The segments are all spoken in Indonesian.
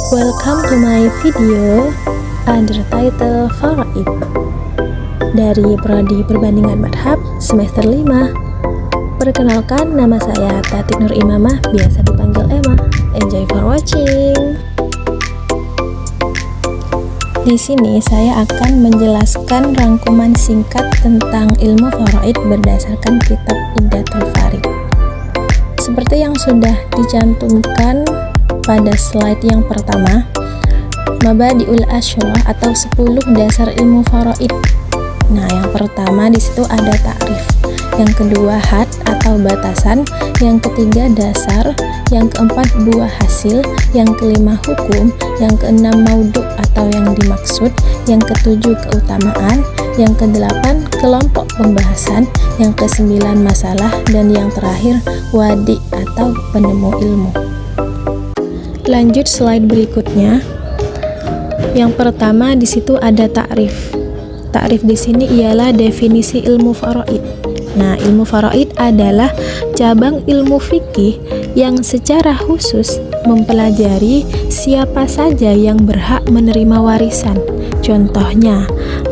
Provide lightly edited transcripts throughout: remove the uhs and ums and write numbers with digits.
Welcome to my video under title Faraid dari Prodi Perbandingan Madhab semester 5. Perkenalkan, nama saya Tati Nur Imamah, biasa dipanggil Emma. Enjoy for watching. Di sini saya akan menjelaskan rangkuman singkat tentang ilmu faraid berdasarkan kitab Iddatul Farid. Seperti yang sudah dicantumkan pada slide yang pertama, Mabadi'ul Asyrah atau 10 dasar ilmu faraid. Nah, yang pertama di situ ada ta'rif, yang kedua had atau batasan, yang ketiga dasar, yang keempat buah hasil, yang kelima hukum, yang keenam maudhu atau yang dimaksud, yang ketujuh keutamaan, yang kedelapan kelompok pembahasan, yang kesembilan masalah, dan yang terakhir wadi atau penemu ilmu. Lanjut slide berikutnya. Yang pertama di situ ada ta'rif. Ta'rif di sini ialah definisi ilmu faraid. Nah, ilmu faraid adalah cabang ilmu fikih yang secara khusus mempelajari siapa saja yang berhak menerima warisan. Contohnya,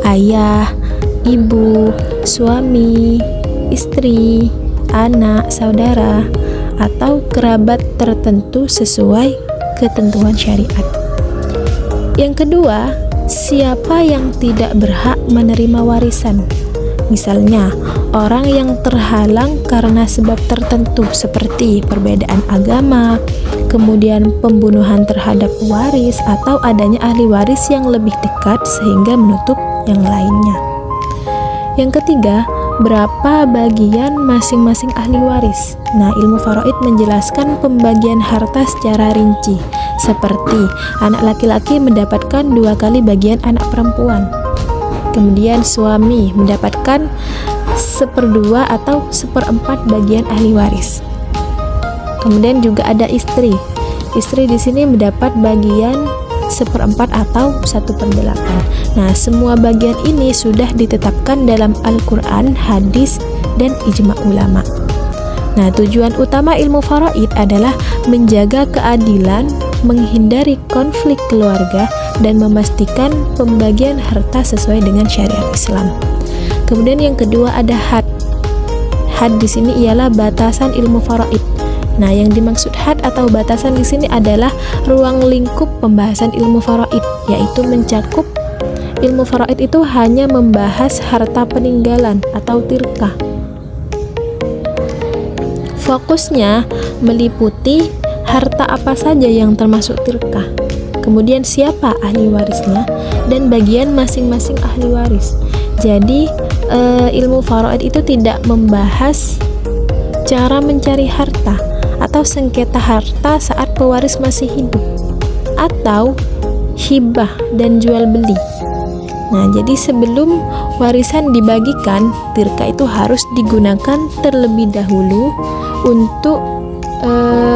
ayah, ibu, suami, istri, anak, saudara, atau kerabat tertentu sesuai ketentuan syariat. Yang kedua, siapa yang tidak berhak menerima warisan. Misalnya, orang yang terhalang karena sebab tertentu seperti perbedaan agama, kemudian pembunuhan terhadap waris, atau adanya ahli waris yang lebih dekat sehingga menutup yang lainnya. Yang ketiga, berapa bagian masing-masing ahli waris. Nah, ilmu faraid menjelaskan pembagian harta secara rinci, seperti anak laki-laki mendapatkan 2 kali bagian anak perempuan. Kemudian suami mendapatkan 1/2 atau 1/4 bagian ahli waris. Kemudian juga ada istri. Istri di sini mendapat bagian 1/4 atau 1/8. Nah, semua bagian ini sudah ditetapkan dalam Al-Quran, hadis, dan ijma ulama. Nah, tujuan utama ilmu faraid adalah menjaga keadilan, menghindari konflik keluarga, dan memastikan pembagian harta sesuai dengan syariat Islam. Kemudian yang kedua ada had. Had di sini ialah batasan ilmu faraid. Nah, yang dimaksud had atau batasan di sini adalah ruang lingkup pembahasan ilmu faraid, yaitu mencakup ilmu faraid itu hanya membahas harta peninggalan atau tirkah. Fokusnya meliputi harta apa saja yang termasuk tirkah, kemudian siapa ahli warisnya, dan bagian masing-masing ahli waris. Jadi ilmu faraid itu tidak membahas cara mencari harta atau sengketa harta saat pewaris masih hidup, atau hibah dan jual beli. Nah, jadi sebelum warisan dibagikan, tirkah itu harus digunakan terlebih dahulu untuk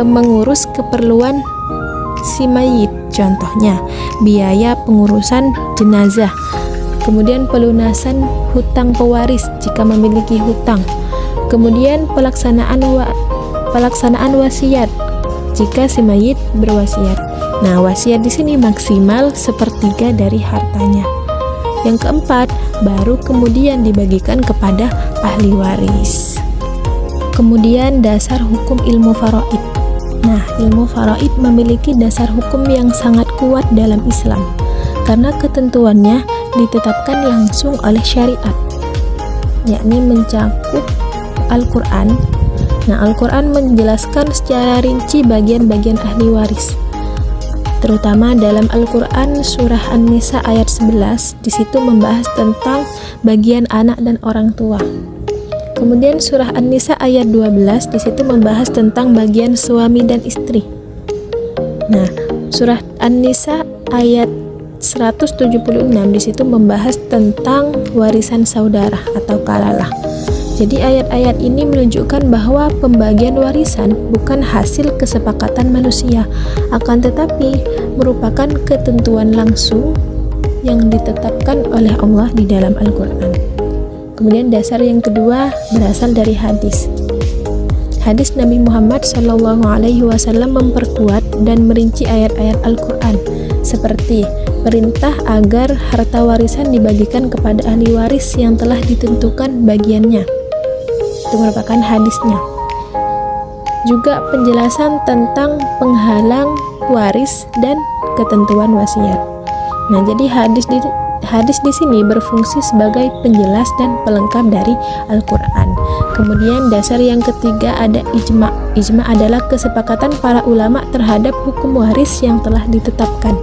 mengurus keperluan si mayit. Contohnya, biaya pengurusan jenazah, kemudian pelunasan hutang pewaris jika memiliki hutang, kemudian pelaksanaan wasiat jika si mayit berwasiat. Nah, wasiat di sini maksimal 1/3 dari hartanya. Yang keempat, baru kemudian dibagikan kepada ahli waris. Kemudian dasar hukum ilmu faraid. Nah, ilmu faraid memiliki dasar hukum yang sangat kuat dalam Islam karena ketentuannya ditetapkan langsung oleh syariat, yakni mencakup Al-Quran. Nah, Al-Quran menjelaskan secara rinci bagian-bagian ahli waris, terutama dalam Al-Quran surah An-Nisa ayat 11. Di situ membahas tentang bagian anak dan orang tua. Kemudian surah An-Nisa ayat 12 di situ membahas tentang bagian suami dan istri. Nah, surah An-Nisa ayat 176 di situ membahas tentang warisan saudara atau kalalah. Jadi ayat-ayat ini menunjukkan bahwa pembagian warisan bukan hasil kesepakatan manusia, akan tetapi merupakan ketentuan langsung yang ditetapkan oleh Allah di dalam Al-Quran. Kemudian dasar yang kedua berasal dari hadis. Hadis Nabi Muhammad SAW memperkuat dan merinci ayat-ayat Al-Quran, seperti perintah agar harta warisan dibagikan kepada ahli waris yang telah ditentukan bagiannya. Itu merupakan hadisnya. Juga penjelasan tentang penghalang waris dan ketentuan wasiat. Nah, jadi hadis di sini berfungsi sebagai penjelas dan pelengkap dari Al-Quran. Kemudian dasar yang ketiga ada ijma. Ijma adalah kesepakatan para ulama terhadap hukum waris yang telah ditetapkan.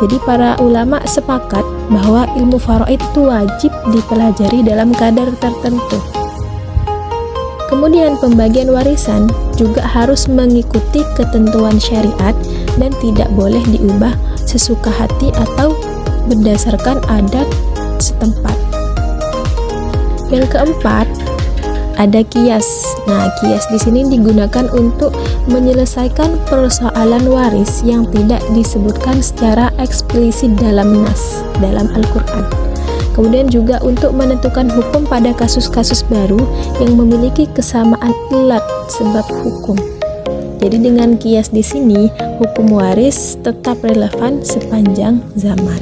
Jadi para ulama sepakat bahwa ilmu faraid itu wajib dipelajari dalam kadar tertentu. Kemudian pembagian warisan juga harus mengikuti ketentuan syariat dan tidak boleh diubah sesuka hati atau berdasarkan adat setempat. Yang keempat, ada kias. Nah, kias di sini digunakan untuk menyelesaikan persoalan waris yang tidak disebutkan secara eksplisit dalam nas, dalam Al-Quran. Kemudian juga untuk menentukan hukum pada kasus-kasus baru yang memiliki kesamaan ilat sebab hukum. Jadi dengan kias di sini, hukum waris tetap relevan sepanjang zaman.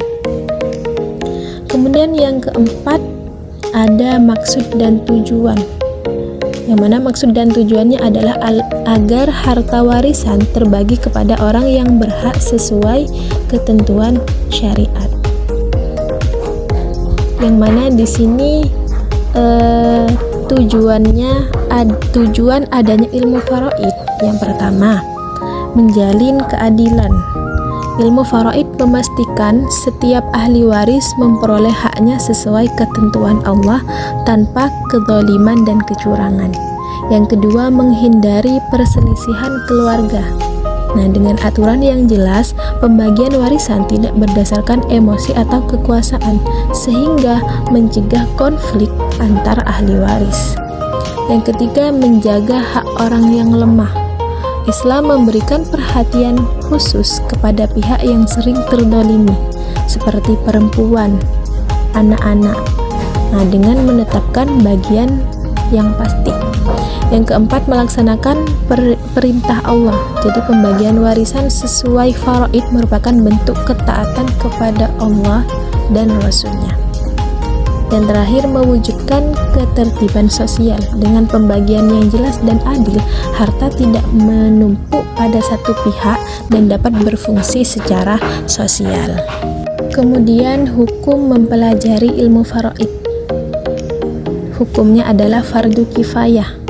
Kemudian yang keempat, ada maksud dan tujuan. Yang mana maksud dan tujuannya adalah agar harta warisan terbagi kepada orang yang berhak sesuai ketentuan syariat. Yang mana di sini tujuan adanya ilmu faraid. Yang pertama, menjalin keadilan. Ilmu faraid memastikan setiap ahli waris memperoleh haknya sesuai ketentuan Allah tanpa kezaliman dan kecurangan. Yang kedua, menghindari perselisihan keluarga. Nah, dengan aturan yang jelas, pembagian warisan tidak berdasarkan emosi atau kekuasaan, sehingga mencegah konflik antar ahli waris. Yang ketiga, menjaga hak orang yang lemah. Islam memberikan perhatian khusus kepada pihak yang sering terdolimi, seperti perempuan, anak-anak. Nah, dengan menetapkan bagian yang pasti. Yang keempat, melaksanakan perintah Allah. Jadi pembagian warisan sesuai faraid merupakan bentuk ketaatan kepada Allah dan Rasul-Nya. Dan terakhir, mewujudkan ketertiban sosial. Dengan pembagian yang jelas dan adil, harta tidak menumpuk pada satu pihak dan dapat berfungsi secara sosial. Kemudian hukum mempelajari ilmu faraid. Hukumnya adalah fardu kifayah.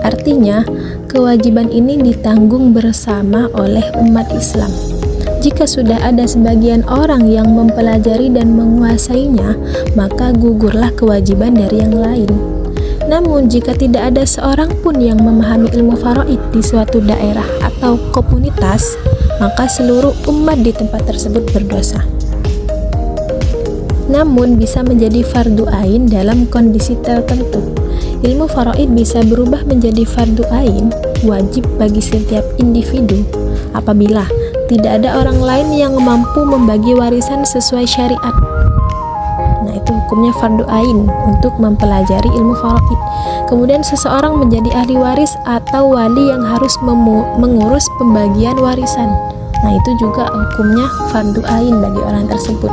Artinya, kewajiban ini ditanggung bersama oleh umat Islam. Jika sudah ada sebagian orang yang mempelajari dan menguasainya, maka gugurlah kewajiban dari yang lain. Namun, jika tidak ada seorang pun yang memahami ilmu faraid di suatu daerah atau komunitas, maka seluruh umat di tempat tersebut berdosa. Namun, bisa menjadi fardu ain dalam kondisi tertentu. Ilmu faraid bisa berubah menjadi fardu ain, wajib bagi setiap individu apabila tidak ada orang lain yang mampu membagi warisan sesuai syariat. Nah, itu hukumnya fardu ain untuk mempelajari ilmu faraid. Kemudian seseorang menjadi ahli waris atau wali yang harus mengurus pembagian warisan. Nah, itu juga hukumnya fardu ain bagi orang tersebut.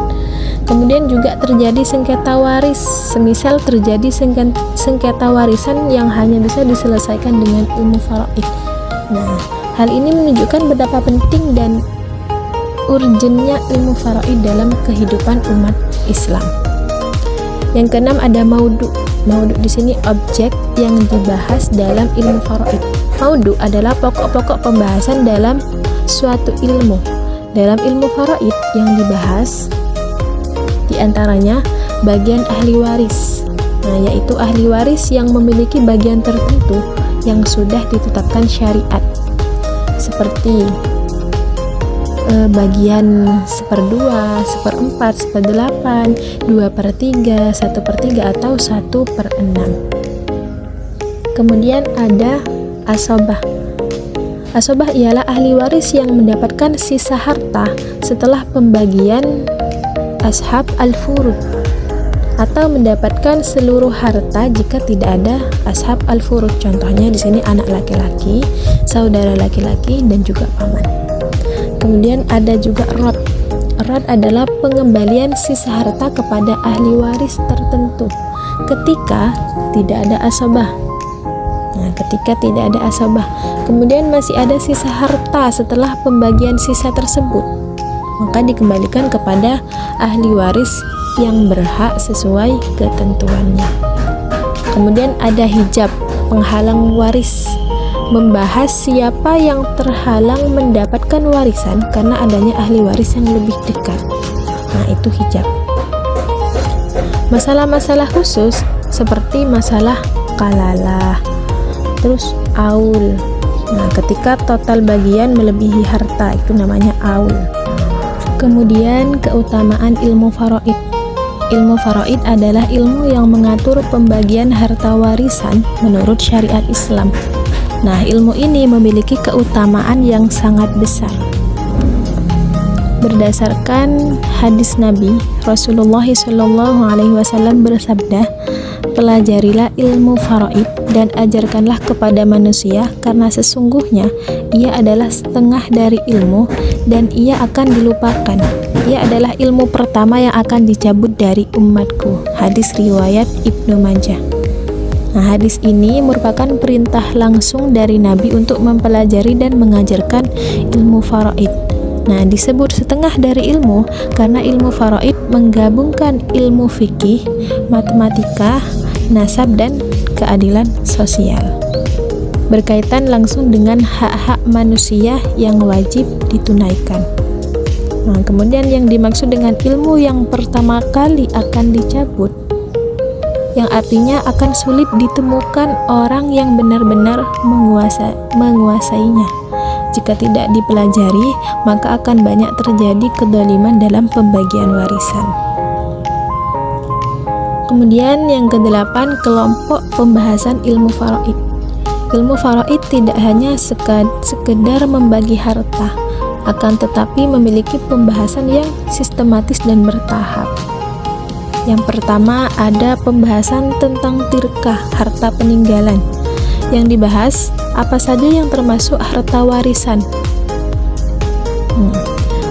Kemudian juga terjadi sengketa waris, semisal terjadi sengketa warisan yang hanya bisa diselesaikan dengan ilmu faraid. Nah, hal ini menunjukkan betapa penting dan urgennya ilmu faraid dalam kehidupan umat Islam. Yang keenam, ada maudu. Maudu di sini objek yang dibahas dalam ilmu faraid. Maudu adalah pokok-pokok pembahasan dalam suatu ilmu. Dalam ilmu faraid yang dibahas di antaranya bagian ahli waris. Nah, yaitu ahli waris yang memiliki bagian tertentu yang sudah ditetapkan syariat, seperti bagian 1/2, 1/4, 1/8, 2/3, 1/3 atau 1/6. Kemudian ada asobah. Asobah ialah ahli waris yang mendapatkan sisa harta setelah pembagian ashab al-furud atau mendapatkan seluruh harta jika tidak ada ashab al-furud. Contohnya di sini anak laki-laki, saudara laki-laki, dan juga paman. Kemudian ada juga rod. Rod adalah pengembalian sisa harta kepada ahli waris tertentu ketika tidak ada asabah. Nah, ketika tidak ada asabah, kemudian masih ada sisa harta setelah pembagian sisa tersebut, maka dikembalikan kepada ahli waris yang berhak sesuai ketentuannya. Kemudian ada hijab, penghalang waris, membahas siapa yang terhalang mendapatkan warisan karena adanya ahli waris yang lebih dekat. Nah, itu hijab. Masalah-masalah khusus seperti masalah kalalah, terus aul. Nah, ketika total bagian melebihi harta, itu namanya aul. Kemudian keutamaan ilmu faraid. Ilmu faraid adalah ilmu yang mengatur pembagian harta warisan menurut syariat Islam. Nah, ilmu ini memiliki keutamaan yang sangat besar. Berdasarkan hadis Nabi, Rasulullah SAW bersabda, "Pelajarilah ilmu faraid dan ajarkanlah kepada manusia, karena sesungguhnya ia adalah setengah dari ilmu dan ia akan dilupakan. Ia adalah ilmu pertama yang akan dicabut dari umatku." Hadis riwayat Ibnu Majah. Nah, hadis ini merupakan perintah langsung dari Nabi untuk mempelajari dan mengajarkan ilmu faraid. Nah, disebut setengah dari ilmu karena ilmu faraid menggabungkan ilmu fikih, matematika, nasab, dan keadilan sosial. Berkaitan langsung dengan hak-hak manusia yang wajib ditunaikan. Nah, kemudian yang dimaksud dengan ilmu yang pertama kali akan dicabut, yang artinya akan sulit ditemukan orang yang benar-benar menguasainya. Jika tidak dipelajari, maka akan banyak terjadi kezaliman dalam pembagian warisan. Kemudian yang ke-8, kelompok pembahasan ilmu faraid. Ilmu faraid tidak hanya sekedar membagi harta, akan tetapi memiliki pembahasan yang sistematis dan bertahap. Yang pertama ada pembahasan tentang tirkah, harta peninggalan. Yang dibahas apa saja yang termasuk harta warisan.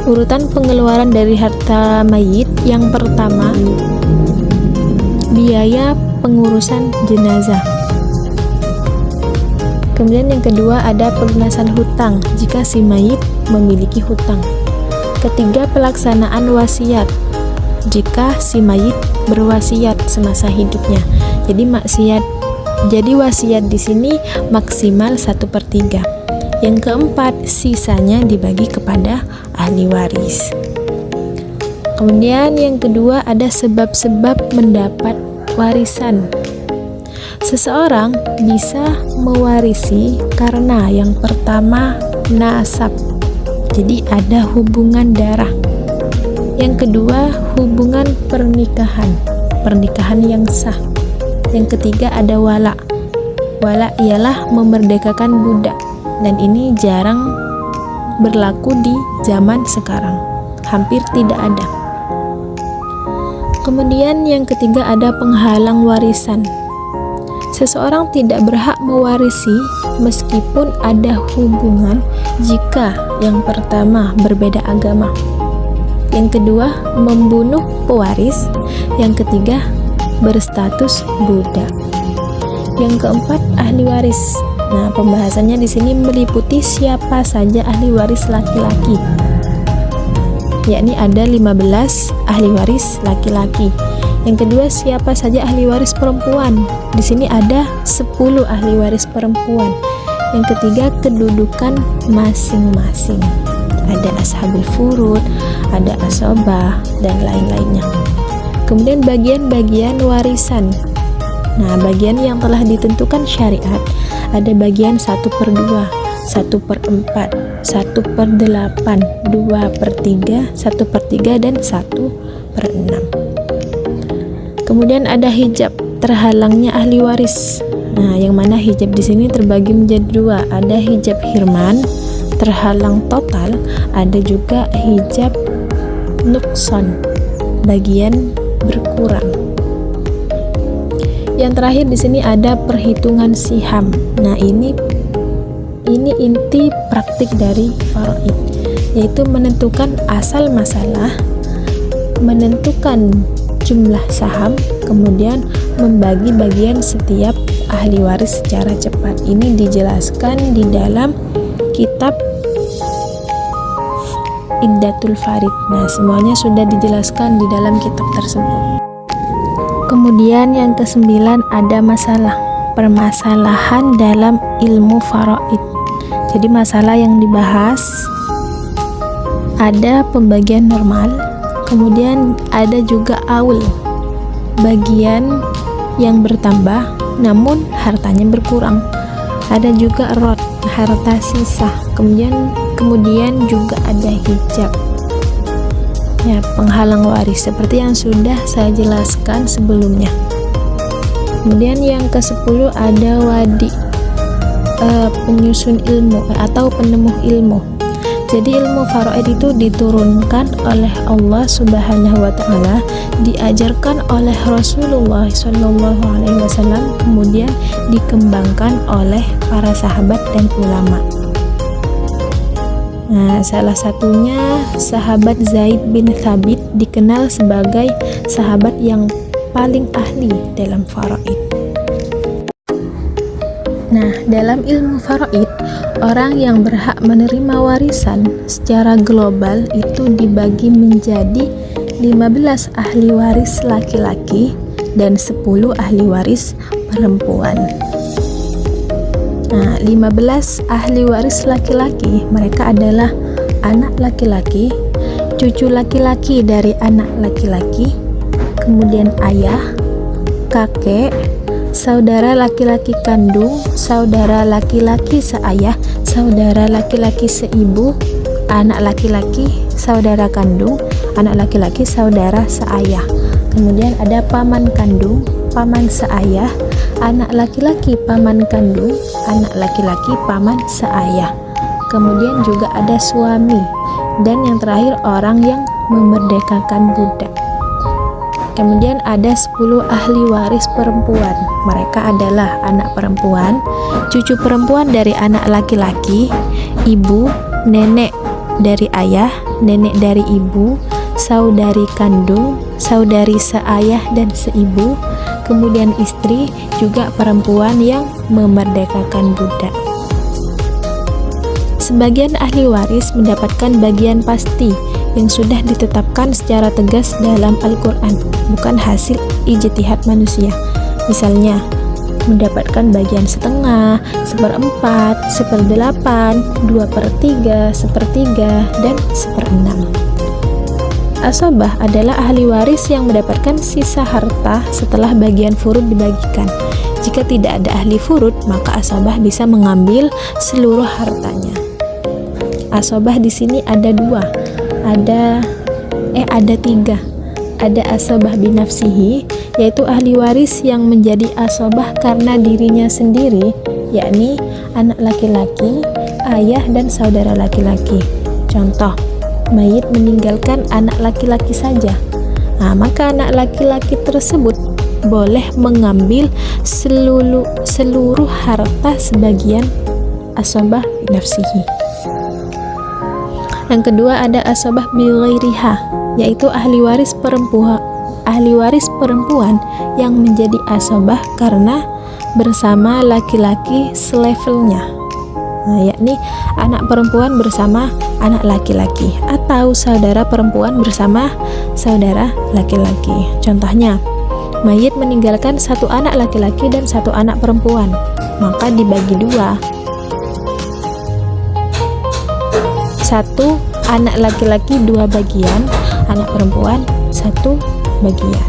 Urutan pengeluaran dari harta mayit. Yang pertama, biaya pengurusan jenazah. Kemudian yang kedua ada pelunasan hutang jika si mayit memiliki hutang. Ketiga, pelaksanaan wasiat jika si mayit berwasiat semasa hidupnya. Jadi wasiat di sini maksimal 1/3. Yang keempat, sisanya dibagi kepada ahli waris. Kemudian yang kedua ada sebab-sebab mendapat warisan. Seseorang bisa mewarisi karena yang pertama nasab. Jadi ada hubungan darah. Yang kedua hubungan pernikahan yang sah. Yang ketiga ada wala. Wala ialah memerdekakan budak, dan ini jarang berlaku di zaman sekarang, hampir tidak ada. Kemudian yang ketiga ada penghalang warisan. Seseorang tidak berhak mewarisi meskipun ada hubungan jika yang pertama berbeda agama, yang kedua membunuh pewaris, yang ketiga berstatus budak, yang keempat ahli waris. Nah, pembahasannya di sini meliputi siapa saja ahli waris laki-laki, yakni ada 15 ahli waris laki-laki. Yang kedua, siapa saja ahli waris perempuan. Di sini ada 10 ahli waris perempuan. Yang ketiga, kedudukan masing-masing. Ada ashabul furud, ada asobah, dan lain-lainnya. Kemudian bagian-bagian warisan. Nah, bagian yang telah ditentukan syariat ada bagian 1/2, 1/4, 1/8, 2/3, 1/3, dan 1/6. Kemudian ada hijab, terhalangnya ahli waris. Nah, yang mana hijab di sini terbagi menjadi 2. Ada hijab hirman, terhalang total, ada juga hijab nukson, bagian berkurang. Yang terakhir di sini ada perhitungan siham. Nah, ini inti praktik dari faraid, yaitu menentukan asal masalah, menentukan jumlah saham, kemudian membagi bagian setiap ahli waris secara cepat. Ini dijelaskan di dalam kitab Iddatul Farid. Nah, semuanya sudah dijelaskan di dalam kitab tersebut. Kemudian yang kesembilan ada permasalahan dalam ilmu faraid. Jadi masalah yang dibahas ada pembagian normal, kemudian ada juga aul, bagian yang bertambah namun hartanya berkurang. Ada juga rod, harta sisa. Kemudian juga ada hijab, ya, penghalang waris, seperti yang sudah saya jelaskan sebelumnya. Kemudian yang ke-10 ada wadi, penyusun ilmu atau penemuh ilmu. Jadi ilmu faraid itu diturunkan oleh Allah Subhanahu wa taala, diajarkan oleh Rasulullah Shallallahu alaihi wasallam, kemudian dikembangkan oleh para sahabat dan ulama. Nah, salah satunya sahabat Zaid bin Thabit dikenal sebagai sahabat yang paling ahli dalam faraid. Nah, dalam ilmu faraid, orang yang berhak menerima warisan secara global itu dibagi menjadi 15 ahli waris laki-laki dan 10 ahli waris perempuan. Nah, 15 ahli waris laki-laki mereka adalah anak laki-laki, cucu laki-laki dari anak laki-laki, kemudian ayah, kakek, saudara laki-laki kandung, saudara laki-laki seayah, saudara laki-laki seibu, anak laki-laki saudara kandung, anak laki-laki saudara seayah. Kemudian ada paman kandung, paman seayah, anak laki-laki paman kandung, anak laki-laki paman seayah. Kemudian juga ada suami, dan yang terakhir orang yang memerdekakan budak. Kemudian ada 10 ahli waris perempuan. Mereka adalah anak perempuan, cucu perempuan dari anak laki-laki, ibu, nenek dari ayah, nenek dari ibu, saudari kandung, saudari seayah dan seibu, kemudian istri, juga perempuan yang memerdekakan budak. Sebagian ahli waris mendapatkan bagian pasti yang sudah ditetapkan secara tegas dalam Al-Quran, bukan hasil ijtihad manusia. Misalnya, mendapatkan bagian setengah, 1/4, 1/8, 2/3, 1/3, dan 1/6. Asabah adalah ahli waris yang mendapatkan sisa harta setelah bagian furud dibagikan. Jika tidak ada ahli furud, maka asabah bisa mengambil seluruh hartanya. Asabah di sini ada tiga. Ada asabah binafsihi, yaitu ahli waris yang menjadi asabah karena dirinya sendiri, yakni anak laki-laki, ayah dan saudara laki-laki. Contoh, mayit meninggalkan anak laki-laki saja. Nah, maka anak laki-laki tersebut boleh mengambil seluruh harta sebagian asabah binafsihi. Yang kedua ada asabah bighairiha, yaitu ahli waris perempuan yang menjadi asabah karena bersama laki-laki selevelnya. Nah, yakni anak perempuan bersama anak laki-laki atau saudara perempuan bersama saudara laki-laki. Contohnya, mayit meninggalkan 1 anak laki-laki dan 1 anak perempuan, maka dibagi 2. 1 anak laki-laki 2 bagian, anak perempuan 1 bagian.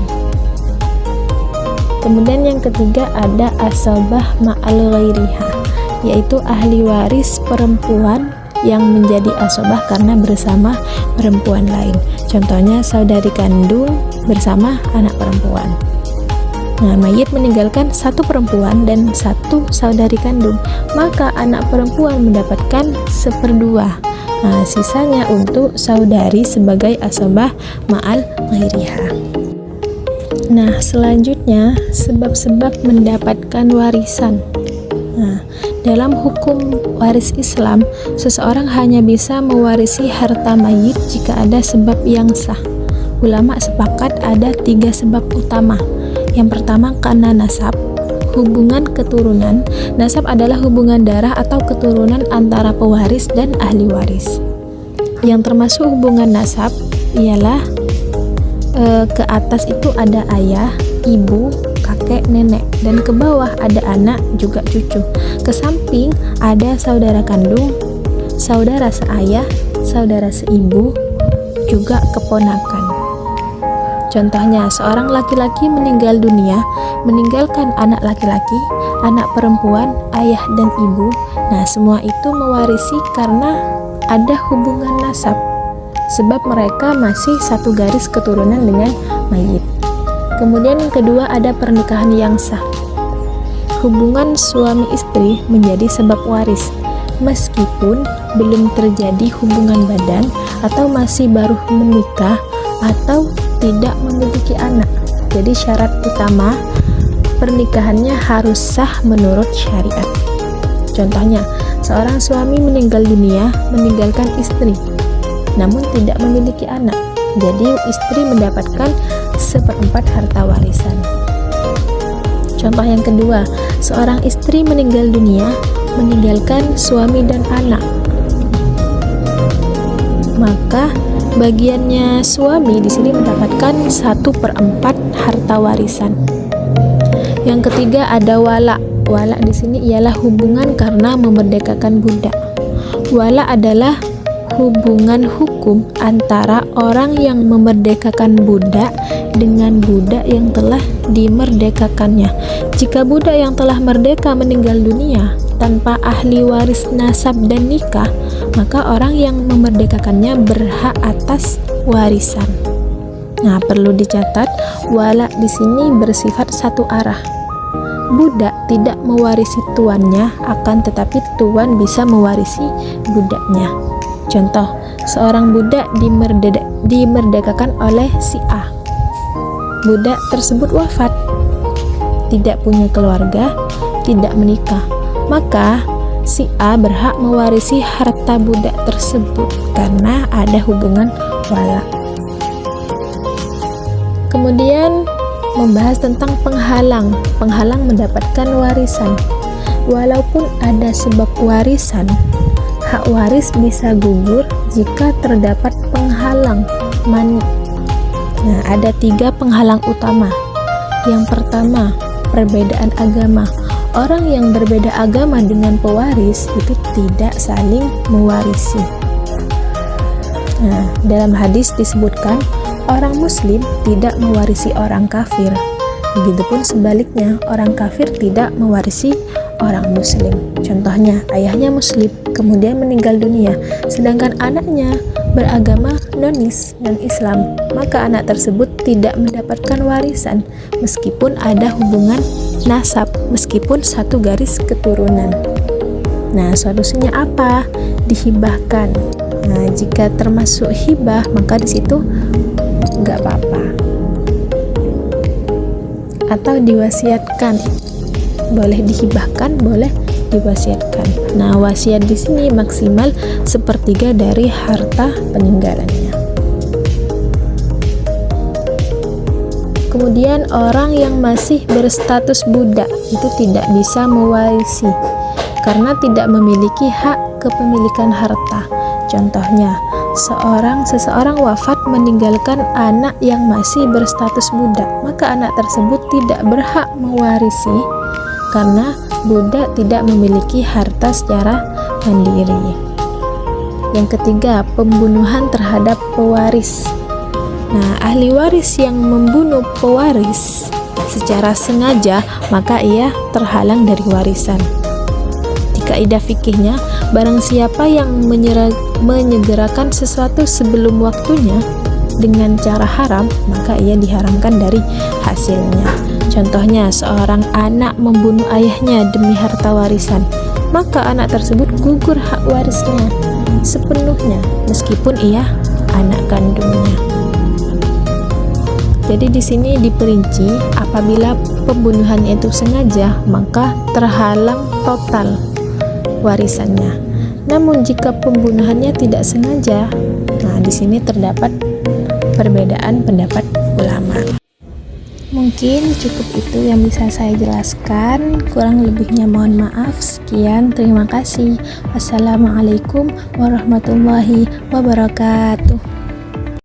Kemudian yang ketiga ada asabah ma'al ghairiha, yaitu ahli waris perempuan yang menjadi asabah karena bersama perempuan lain. Contohnya saudari kandung bersama anak perempuan. Nah, mayit meninggalkan 1 perempuan dan 1 saudari kandung, maka anak perempuan mendapatkan 1/2. Nah, sisanya untuk saudari sebagai asabah ma'al ghairiha. Nah, selanjutnya sebab-sebab mendapatkan warisan. Nah, dalam hukum waris Islam, seseorang hanya bisa mewarisi harta mayit jika ada sebab yang sah. Ulama sepakat ada 3 sebab utama. Yang pertama karena nasab, hubungan keturunan. Nasab adalah hubungan darah atau keturunan antara pewaris dan ahli waris. Yang termasuk hubungan nasab ialah ke atas itu ada ayah, ibu, kakek, nenek, dan ke bawah ada anak juga cucu. Ke samping ada saudara kandung, saudara seayah, saudara seibu, juga keponakan. Contohnya, seorang laki-laki meninggal dunia, meninggalkan anak laki-laki, anak perempuan, ayah dan ibu. Nah, semua itu mewarisi karena ada hubungan nasab, sebab mereka masih satu garis keturunan dengan mayit. Kemudian yang kedua ada pernikahan yang sah. Hubungan suami istri menjadi sebab waris, meskipun belum terjadi hubungan badan atau masih baru menikah atau tidak memiliki anak. Jadi syarat utama pernikahannya harus sah menurut syariat. Contohnya, seorang suami meninggal dunia meninggalkan istri, namun tidak memiliki anak. Jadi istri mendapatkan 1/4 harta warisan. Contoh yang kedua, seorang istri meninggal dunia meninggalkan suami dan anak. Maka bagiannya suami di sini mendapatkan 1/4 harta warisan. Yang ketiga ada wala. Wala di sini ialah hubungan karena memerdekakan budak. Wala adalah hubungan hukum antara orang yang memerdekakan budak dengan budak yang telah dimerdekakannya. Jika budak yang telah merdeka meninggal dunia tanpa ahli waris nasab dan nikah, maka orang yang memerdekakannya berhak atas warisan. Nah, perlu dicatat, wala di sini bersifat satu arah. Budak tidak mewarisi tuannya, akan tetapi tuan bisa mewarisi budaknya. Contoh, seorang budak dimerdekakan oleh si A. Budak tersebut wafat, tidak punya keluarga, tidak menikah. Maka si A berhak mewarisi harta budak tersebut karena ada hubungan wala. Kemudian membahas tentang penghalang. Penghalang mendapatkan warisan. Walaupun ada sebab warisan, hak waris bisa gugur jika terdapat penghalang mani. Nah, ada 3 penghalang utama. Yang pertama, perbedaan agama. Orang yang berbeda agama dengan pewaris itu tidak saling mewarisi. Nah, dalam hadis disebutkan orang muslim tidak mewarisi orang kafir. Begitupun sebaliknya, orang kafir tidak mewarisi orang muslim. Contohnya, ayahnya muslim kemudian meninggal dunia, sedangkan anaknya beragama nonis dan Islam, maka anak tersebut tidak mendapatkan warisan meskipun ada hubungan nasab, meskipun satu garis keturunan. Nah, solusinya apa? Dihibahkan. Nah, jika termasuk hibah, maka di situ nggak apa-apa. Atau diwasiatkan, boleh dihibahkan, boleh diwasiatkan. Nah, wasiat di sini maksimal 1/3 dari harta peninggalannya. Kemudian orang yang masih berstatus budak itu tidak bisa mewarisi karena tidak memiliki hak kepemilikan harta. Contohnya, seseorang wafat meninggalkan anak yang masih berstatus budak, maka anak tersebut tidak berhak mewarisi karena budak tidak memiliki harta secara mandiri. Yang ketiga, pembunuhan terhadap pewaris. Nah, ahli waris yang membunuh pewaris secara sengaja, maka ia terhalang dari warisan. Di kaidah fikihnya, barang siapa yang menyegerakan sesuatu sebelum waktunya dengan cara haram, maka ia diharamkan dari hasilnya. Contohnya, seorang anak membunuh ayahnya demi harta warisan, maka anak tersebut gugur hak warisnya sepenuhnya meskipun ia anak kandungnya. Jadi di sini diperinci apabila pembunuhannya itu sengaja, maka terhalang total warisannya. Namun jika pembunuhannya tidak sengaja, nah di sini terdapat perbedaan pendapat ulama. Mungkin cukup itu yang bisa saya jelaskan, kurang lebihnya mohon maaf. Sekian, terima kasih. Wassalamualaikum warahmatullahi wabarakatuh.